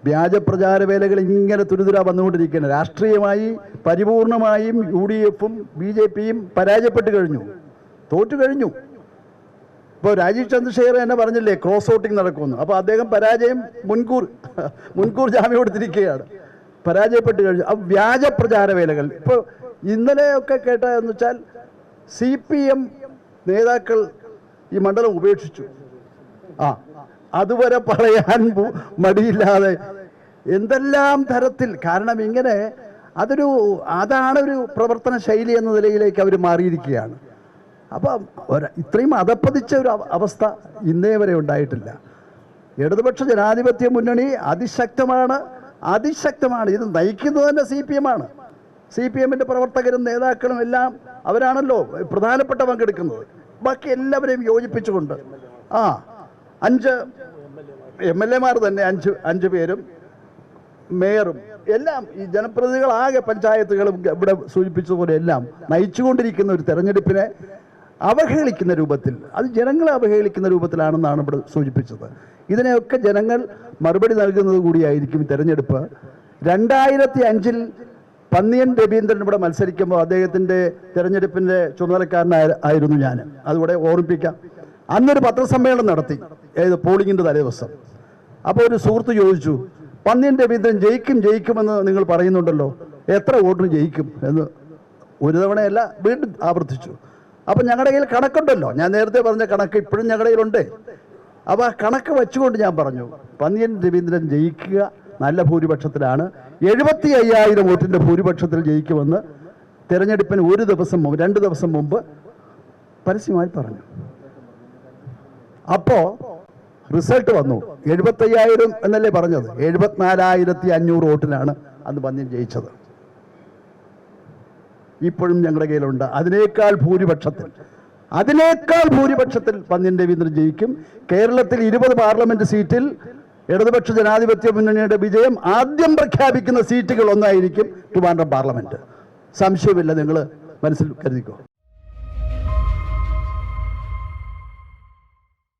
വ്യാജ പ്രചാരവേലകൾ ഇങ്ങനെ തുരുതുര വന്നുകൊണ്ടിരിക്കുകയാണ്. രാഷ്ട്രീയമായി പരിപൂർണമായും UDF-ഉം BJP-യും പരാജയപ്പെട്ട് കഴിഞ്ഞു, തോറ്റു കഴിഞ്ഞു. ഇപ്പോൾ രാജീവ് ചന്ദ്രശേഖർ എന്നെ പറഞ്ഞില്ലേ ക്രോസ് വോട്ടിംഗ് നടക്കുമെന്ന്. അപ്പോൾ അദ്ദേഹം പരാജയം മുൻകൂർ ജാമ്യം കൊടുത്തിരിക്കുകയാണ്, പരാജയപ്പെട്ട് കഴിഞ്ഞു. അപ്പോൾ വ്യാജ പ്രചാരവേലകൾ ഇപ്പോൾ ഇന്നലെയൊക്കെ കേട്ടതെന്ന് വെച്ചാൽ CPM നേതാക്കൾ ഈ മണ്ഡലം ഉപേക്ഷിച്ചു. അതുവരെ പറയാൻ മടിയില്ലാതെ എന്തെല്ലാം തരത്തിൽ. കാരണം ഇങ്ങനെ അതാണൊരു പ്രവർത്തന ശൈലി എന്ന നിലയിലേക്ക് അവർ മാറിയിരിക്കുകയാണ്. അപ്പം ഇത്രയും അധപ്പതിച്ച ഒരു അവസ്ഥ ഇന്നേ വരെ ഉണ്ടായിട്ടില്ല. ഇടതുപക്ഷ ജനാധിപത്യ മുന്നണി അതിശക്തമാണ്. ഇത് നയിക്കുന്നത് തന്നെ CPM-ആണ്. CPM-ന്റെ പ്രവർത്തകരും നേതാക്കളും എല്ലാം അവരാണല്ലോ പ്രധാനപ്പെട്ട പങ്കെടുക്കുന്നത്. ബാക്കി എല്ലാവരെയും യോജിപ്പിച്ചുകൊണ്ട് 5 MLA-മാർ തന്നെ 5 പേരും മേയറും എല്ലാം ഈ ജനപ്രതിനിധികളാകെ പഞ്ചായത്തുകളും ഇവിടെ സൂചിപ്പിച്ചതുപോലെ എല്ലാം നയിച്ചുകൊണ്ടിരിക്കുന്ന ഒരു തെരഞ്ഞെടുപ്പിനെ അവഹേളിക്കുന്ന രൂപത്തിൽ, അത് ജനങ്ങളെ അവഹേളിക്കുന്ന രൂപത്തിലാണെന്നാണ് ഇവിടെ സൂചിപ്പിച്ചത്. ഇതിനെയൊക്കെ ജനങ്ങൾ മറുപടി നൽകുന്നത് കൂടിയായിരിക്കും ഈ തെരഞ്ഞെടുപ്പ്. 2005-ൽ പന്നിയൻ രവീന്ദ്രൻ ഇവിടെ മത്സരിക്കുമ്പോൾ അദ്ദേഹത്തിൻ്റെ തെരഞ്ഞെടുപ്പിൻ്റെ ചുമതലക്കാരനായിരുന്നു ഞാൻ. അതുകൂടെ ഓർമ്മിപ്പിക്കാം. അന്നൊരു പത്രസമ്മേളനം നടത്തി, പോളിംഗിൻ്റെ തലേദിവസം. അപ്പോൾ ഒരു സുഹൃത്ത് ചോദിച്ചു, പന്നിയൻ രവീന്ദ്രൻ ജയിക്കുമെന്ന് നിങ്ങൾ പറയുന്നുണ്ടല്ലോ, എത്ര വോട്ടിന് ജയിക്കും എന്ന്. ഒരു തവണയല്ല, വീണ്ടും ആവർത്തിച്ചു. അപ്പം ഞങ്ങളുടെ കയ്യിൽ കണക്കുണ്ടല്ലോ, ഞാൻ നേരത്തെ പറഞ്ഞ കണക്ക് ഇപ്പോഴും ഞങ്ങളുടെ കയ്യിലുണ്ട്. അപ്പോൾ ആ കണക്ക് വെച്ചുകൊണ്ട് ഞാൻ പറഞ്ഞു, പന്നിയൻ രവീന്ദ്രൻ ജയിക്കുക നല്ല ഭൂരിപക്ഷത്തിലാണ്, 75,000 വോട്ടിൻ്റെ ഭൂരിപക്ഷത്തിൽ ജയിക്കുമെന്ന് തെരഞ്ഞെടുപ്പിന് 2 ദിവസം മുമ്പ് പരസ്യമായി പറഞ്ഞു. അപ്പോൾ റിസൾട്ട് വന്നു. 75,000 എന്നല്ലേ പറഞ്ഞത്, 74,500 വോട്ടിനാണ് അന്ന് പന്നിയൻ ജയിച്ചത്. ഇപ്പോഴും ഞങ്ങളുടെ കയ്യിലുണ്ട്. അതിനേക്കാൾ ഭൂരിപക്ഷത്തിൽ പന്നിയൻ രവീന്ദ്രൻ ജയിക്കും. കേരളത്തിൽ 20 പാർലമെന്റ് സീറ്റിൽ ഇടതുപക്ഷ ജനാധിപത്യ മുന്നണിയുടെ വിജയം ആദ്യം പ്രഖ്യാപിക്കുന്ന സീറ്റുകൾ ഒന്നായിരിക്കും ട്രിവാൻഡ്രം പാർലമെന്റ്. സംശയമില്ല, നിങ്ങൾ മനസ്സിൽ കരുതിക്കോ.